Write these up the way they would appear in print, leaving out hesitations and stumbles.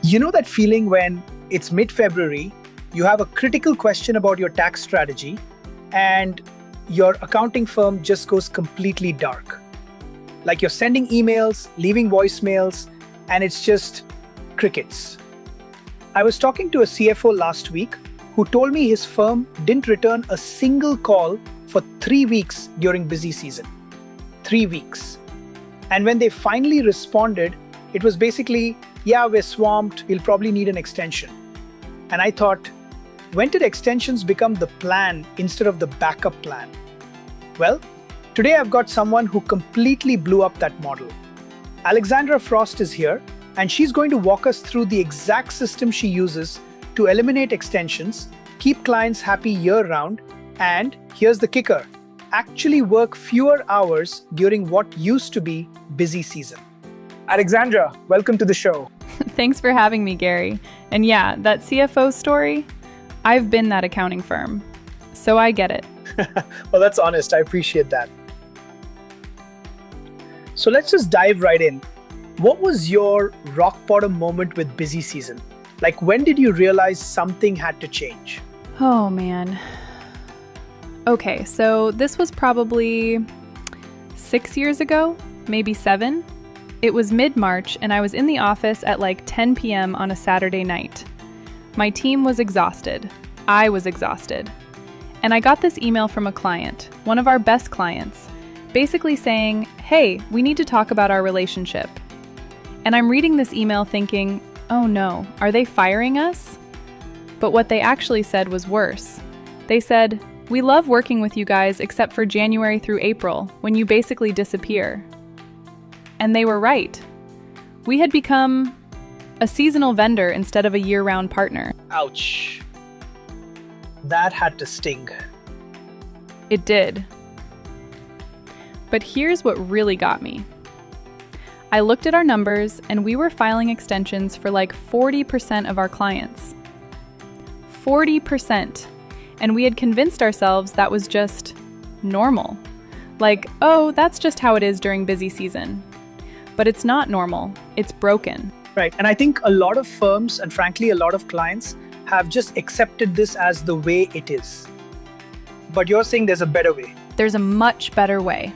You know that feeling when it's mid-February, you have a critical question about your tax strategy, and your accounting firm just goes completely dark. Like you're sending emails, leaving voicemails, and it's just crickets. I was talking to a CFO last week who told me his firm didn't return a single call for 3 weeks during busy season. 3 weeks. And when they finally responded, it was basically, yeah, we're swamped, we'll probably need an extension. And I thought, when did extensions become the plan instead of the backup plan? Well, today I've got someone who completely blew up that model. Alexandra Frost is here, and she's going to walk us through the exact system she uses to eliminate extensions, keep clients happy year-round, and here's the kicker, actually work fewer hours during what used to be busy season. Alexandra, welcome to the show. Thanks for having me, Gary. And yeah, that CFO story, I've been that accounting firm, so I get it. Well, that's honest. I appreciate that. So let's just dive right in. What was your rock bottom moment with busy season? Like, when did you realize something had to change? Oh man. Okay, so this was probably 6 years ago, maybe 7. It was mid-March and I was in the office at like 10 p.m. on a Saturday night. My team was exhausted. I was exhausted. And I got this email from a client, one of our best clients, basically saying, hey, we need to talk about our relationship. And I'm reading this email thinking, oh no, are they firing us? But what they actually said was worse. They said, we love working with you guys except for January through April, when you basically disappear. And they were right. We had become a seasonal vendor instead of a year-round partner. Ouch. That had to sting. It did. But here's what really got me. I looked at our numbers and we were filing extensions for like 40% of our clients. 40%. And we had convinced ourselves that was just normal. Like, oh, that's just how it is during busy season. But it's not normal. It's broken. Right. And I think a lot of firms and frankly, a lot of clients have just accepted this as the way it is. But you're saying there's a better way. There's a much better way.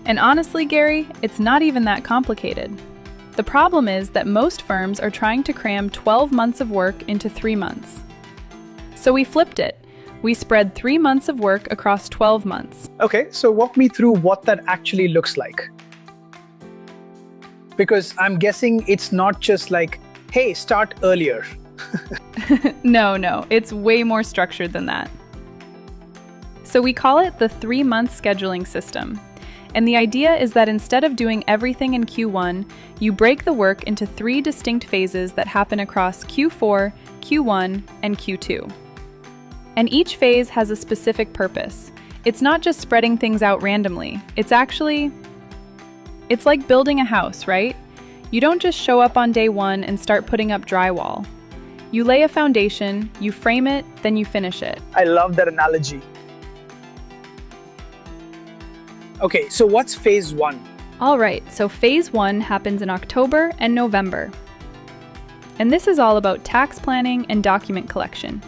And honestly, Gary, it's not even that complicated. The problem is that most firms are trying to cram 12 months of work into 3 months. So we flipped it. We spread 3 months of work across 12 months. Okay, so walk me through what that actually looks like. Because I'm guessing it's not just like, hey, start earlier. No, it's way more structured than that. So we call it the 3-month scheduling system. And the idea is that instead of doing everything in Q1, you break the work into 3 distinct phases that happen across Q4, Q1, and Q2. And each phase has a specific purpose. It's not just spreading things out randomly. It's like building a house, right? You don't just show up on day 1 and start putting up drywall. You lay a foundation, you frame it, then you finish it. I love that analogy. Okay, so what's phase 1? All right, so phase 1 happens in October and November. And this is all about tax planning and document collection.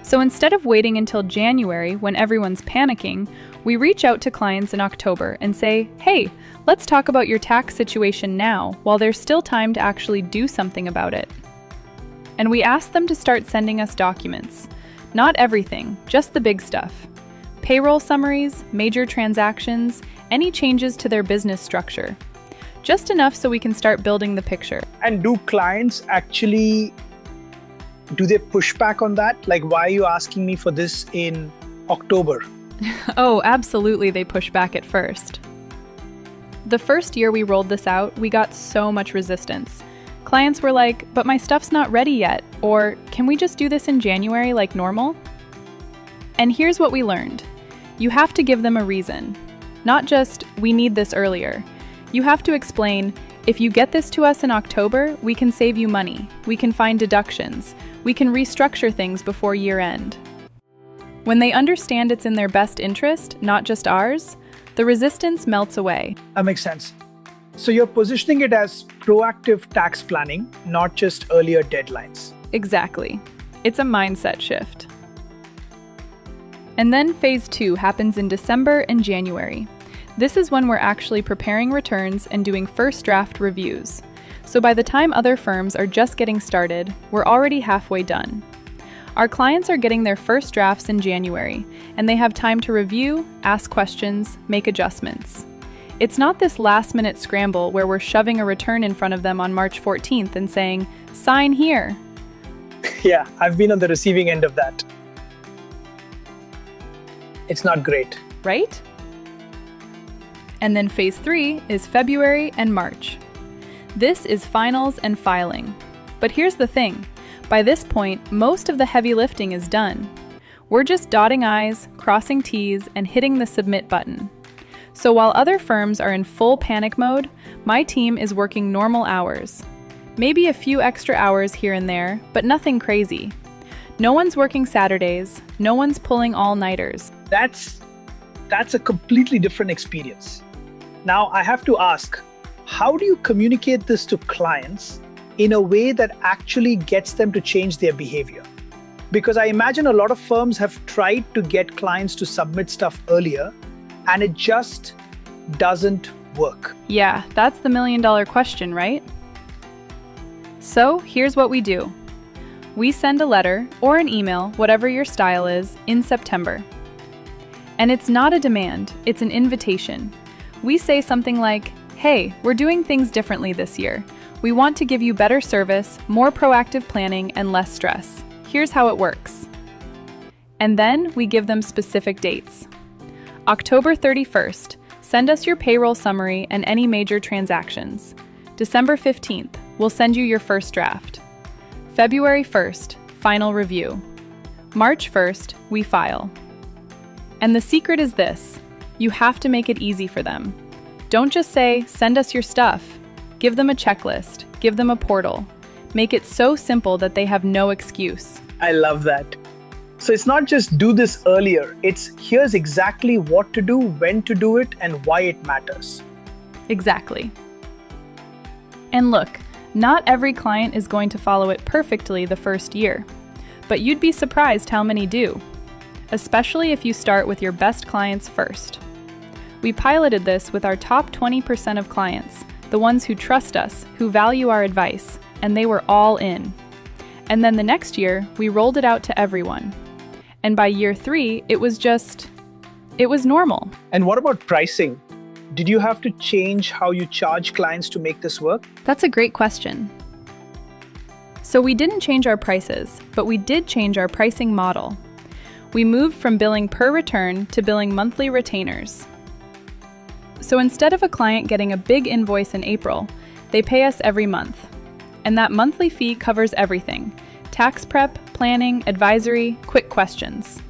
So instead of waiting until January when everyone's panicking, we reach out to clients in October and say, hey, let's talk about your tax situation now while there's still time to actually do something about it. And we ask them to start sending us documents. Not everything, just the big stuff. Payroll summaries, major transactions, any changes to their business structure. Just enough so we can start building the picture. And do clients actually, do they push back on that? Like, why are you asking me for this in October? Oh, absolutely, they push back at first. The first year we rolled this out, we got so much resistance. Clients were like, but my stuff's not ready yet, or can we just do this in January like normal? And here's what we learned. You have to give them a reason. Not just, we need this earlier. You have to explain, if you get this to us in October, we can save you money. We can find deductions. We can restructure things before year end. When they understand it's in their best interest, not just ours, the resistance melts away. That makes sense. So you're positioning it as proactive tax planning, not just earlier deadlines. Exactly. It's a mindset shift. And then phase 2 happens in December and January. This is when we're actually preparing returns and doing first draft reviews. So by the time other firms are just getting started, we're already halfway done. Our clients are getting their first drafts in January, and they have time to review, ask questions, make adjustments. It's not this last-minute scramble where we're shoving a return in front of them on March 14th and saying, "Sign here." Yeah, I've been on the receiving end of that. It's not great. Right? And then phase 3 is February and March. This is finals and filing. But here's the thing. By this point, most of the heavy lifting is done. We're just dotting I's, crossing T's, and hitting the submit button. So while other firms are in full panic mode, my team is working normal hours. Maybe a few extra hours here and there, but nothing crazy. No one's working Saturdays, no one's pulling all-nighters. That's a completely different experience. Now, I have to ask, how do you communicate this to clients in a way that actually gets them to change their behavior? Because I imagine a lot of firms have tried to get clients to submit stuff earlier, and it just doesn't work. Yeah, that's the million-dollar question, right? So here's what we do. We send a letter or an email, whatever your style is, in September. And it's not a demand, it's an invitation. We say something like, "Hey, we're doing things differently this year. We want to give you better service, more proactive planning, and less stress. Here's how it works." And then we give them specific dates. October 31st, send us your payroll summary and any major transactions. December 15th, we'll send you your first draft. February 1st, final review. March 1st, we file. And the secret is this: you have to make it easy for them. Don't just say, "Send us your stuff." Give them a checklist, give them a portal. Make it so simple that they have no excuse. I love that. So it's not just do this earlier, it's here's exactly what to do, when to do it, and why it matters. Exactly. And look, not every client is going to follow it perfectly the first year, but you'd be surprised how many do, especially if you start with your best clients first. We piloted this with our top 20% of clients, the ones who trust us, who value our advice, and they were all in. And then the next year, we rolled it out to everyone. And by year 3, it was normal. And what about pricing? Did you have to change how you charge clients to make this work? That's a great question. So we didn't change our prices, but we did change our pricing model. We moved from billing per return to billing monthly retainers. So instead of a client getting a big invoice in April, they pay us every month. And that monthly fee covers everything: tax prep, planning, advisory, quick questions.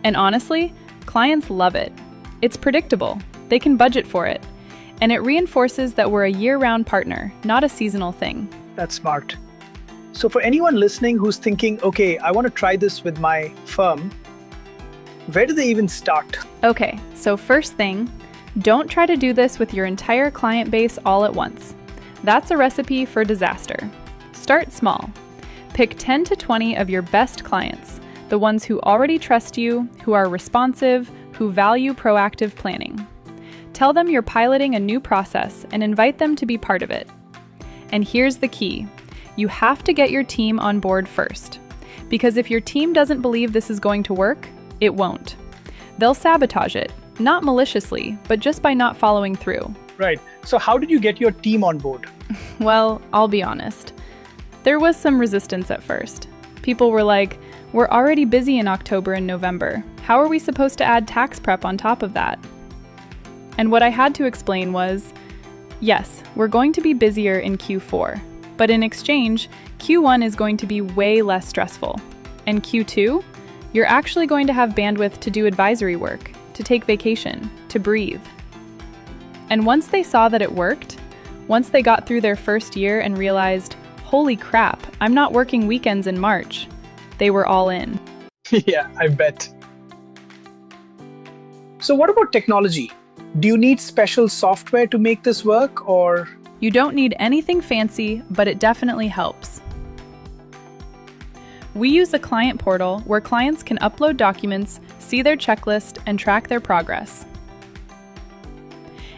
And honestly, clients love it. It's predictable. They can budget for it. And it reinforces that we're a year-round partner, not a seasonal thing. That's smart. So for anyone listening who's thinking, okay, I want to try this with my firm, where do they even start? Okay, so first thing, don't try to do this with your entire client base all at once. That's a recipe for disaster. Start small. Pick 10 to 20 of your best clients, the ones who already trust you, who are responsive, who value proactive planning. Tell them you're piloting a new process and invite them to be part of it. And here's the key. You have to get your team on board first. Because if your team doesn't believe this is going to work, it won't. They'll sabotage it, not maliciously, but just by not following through. Right. So how did you get your team on board? Well, I'll be honest. There was some resistance at first. People were like, "We're already busy in October and November. How are we supposed to add tax prep on top of that?" And what I had to explain was, yes, we're going to be busier in Q4, but in exchange, Q1 is going to be way less stressful. And Q2, you're actually going to have bandwidth to do advisory work, to take vacation, to breathe. And once they saw that it worked, once they got through their first year and realized, holy crap, I'm not working weekends in March, they were all in. Yeah, I bet. So what about technology? Do you need special software to make this work, or? You don't need anything fancy, but it definitely helps. We use a client portal where clients can upload documents, see their checklist, and track their progress.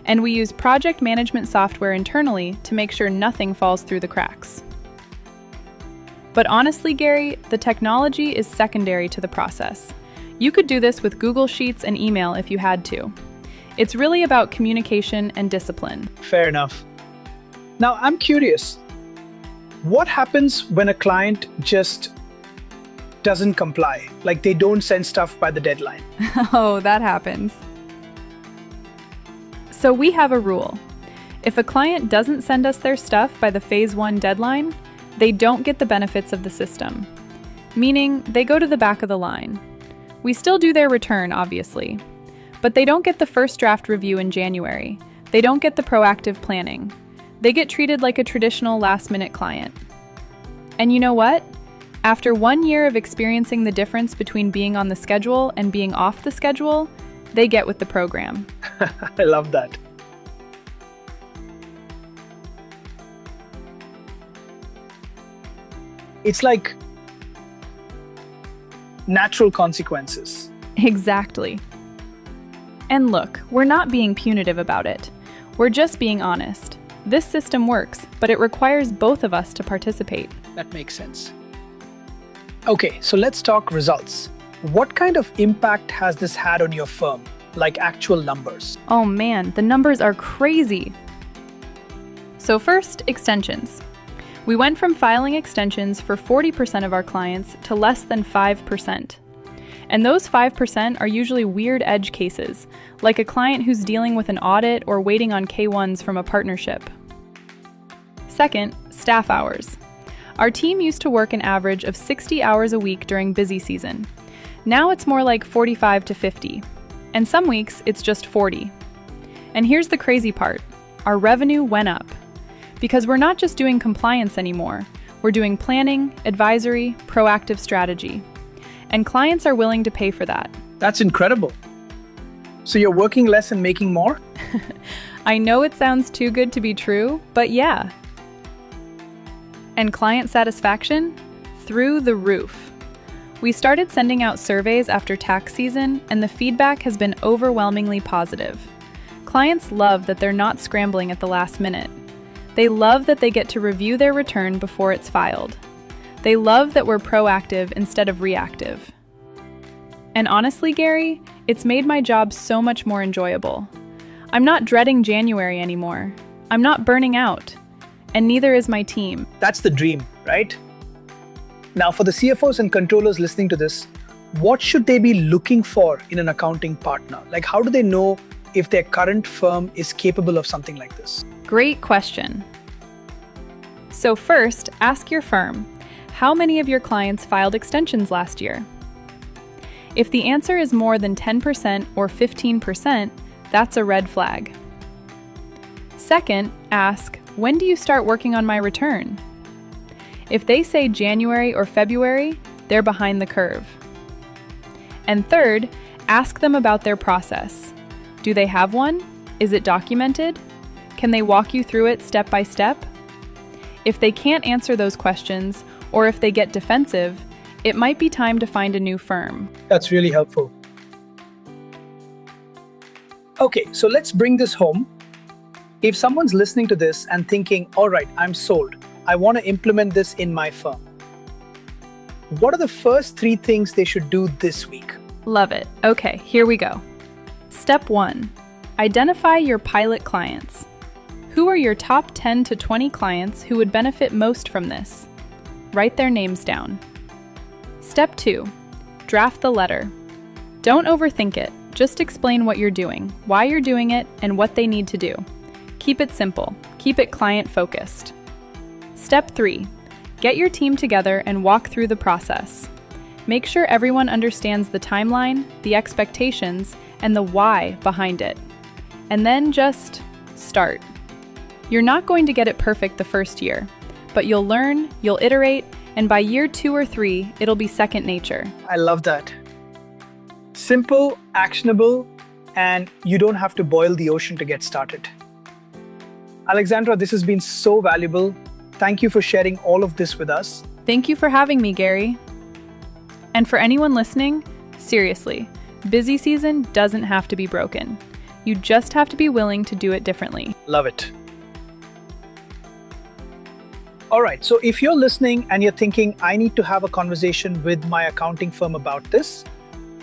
And we use project management software internally to make sure nothing falls through the cracks. But honestly, Gary, the technology is secondary to the process. You could do this with Google Sheets and email if you had to. It's really about communication and discipline. Fair enough. Now, I'm curious. What happens when a client just doesn't comply? Like they don't send stuff by the deadline? Oh, that happens. So we have a rule. If a client doesn't send us their stuff by the phase 1 deadline, they don't get the benefits of the system. Meaning, they go to the back of the line. We still do their return, obviously. But they don't get the first draft review in January. They don't get the proactive planning. They get treated like a traditional last-minute client. And you know what? After 1 year of experiencing the difference between being on the schedule and being off the schedule, they get with the program. I love that. It's like natural consequences. Exactly. And look, we're not being punitive about it. We're just being honest. This system works, but it requires both of us to participate. That makes sense. Okay, so let's talk results. What kind of impact has this had on your firm, like actual numbers? Oh man, the numbers are crazy. So first, extensions. We went from filing extensions for 40% of our clients to less than 5%. And those 5% are usually weird edge cases, like a client who's dealing with an audit or waiting on K-1s from a partnership. Second, staff hours. Our team used to work an average of 60 hours a week during busy season. Now it's more like 45 to 50. And some weeks it's just 40. And here's the crazy part. Our revenue went up. Because we're not just doing compliance anymore. We're doing planning, advisory, proactive strategy. And clients are willing to pay for that. That's incredible. So you're working less and making more? I know it sounds too good to be true, but yeah. And client satisfaction? Through the roof. We started sending out surveys after tax season, and the feedback has been overwhelmingly positive. Clients love that they're not scrambling at the last minute. They love that they get to review their return before it's filed. They love that we're proactive instead of reactive. And honestly, Gary, it's made my job so much more enjoyable. I'm not dreading January anymore. I'm not burning out. And neither is my team. That's the dream, right? Now, for the CFOs and controllers listening to this, what should they be looking for in an accounting partner? Like, how do they know if their current firm is capable of something like this? Great question. So first, ask your firm, how many of your clients filed extensions last year? If the answer is more than 10% or 15%, that's a red flag. Second, ask, when do you start working on my return? If they say January or February, they're behind the curve. And third, ask them about their process. Do they have one? Is it documented? Can they walk you through it step by step? If they can't answer those questions, or if they get defensive, it might be time to find a new firm. That's really helpful. Okay, so let's bring this home. If someone's listening to this and thinking, all right, I'm sold. I want to implement this in my firm. What are the first 3 things they should do this week? Love it. Okay, here we go. Step 1. Identify your pilot clients. Who are your top 10 to 20 clients who would benefit most from this? Write their names down. Step 2. Draft the letter. Don't overthink it. Just explain what you're doing, why you're doing it, and what they need to do. Keep it simple. Keep it client-focused. Step 3. Get your team together and walk through the process. Make sure everyone understands the timeline, the expectations, and the why behind it. And then just start. You're not going to get it perfect the first year, but you'll learn, you'll iterate, and by year 2 or 3, it'll be second nature. I love that. Simple, actionable, and you don't have to boil the ocean to get started. Alexandra, this has been so valuable. Thank you for sharing all of this with us. Thank you for having me, Gary. And for anyone listening, seriously, busy season doesn't have to be broken. You just have to be willing to do it differently. Love it. All right, so if you're listening and you're thinking, I need to have a conversation with my accounting firm about this,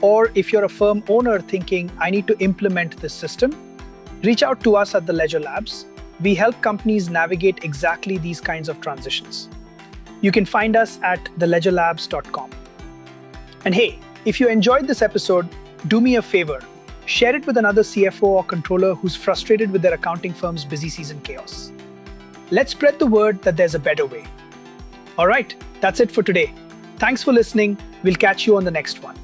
or if you're a firm owner thinking, I need to implement this system, reach out to us at the Ledger Labs. We help companies navigate exactly these kinds of transitions. You can find us at theledgerlabs.com. And hey, if you enjoyed this episode, do me a favor. Share it with another CFO or controller who's frustrated with their accounting firm's busy season chaos. Let's spread the word that there's a better way. All right, that's it for today. Thanks for listening. We'll catch you on the next one.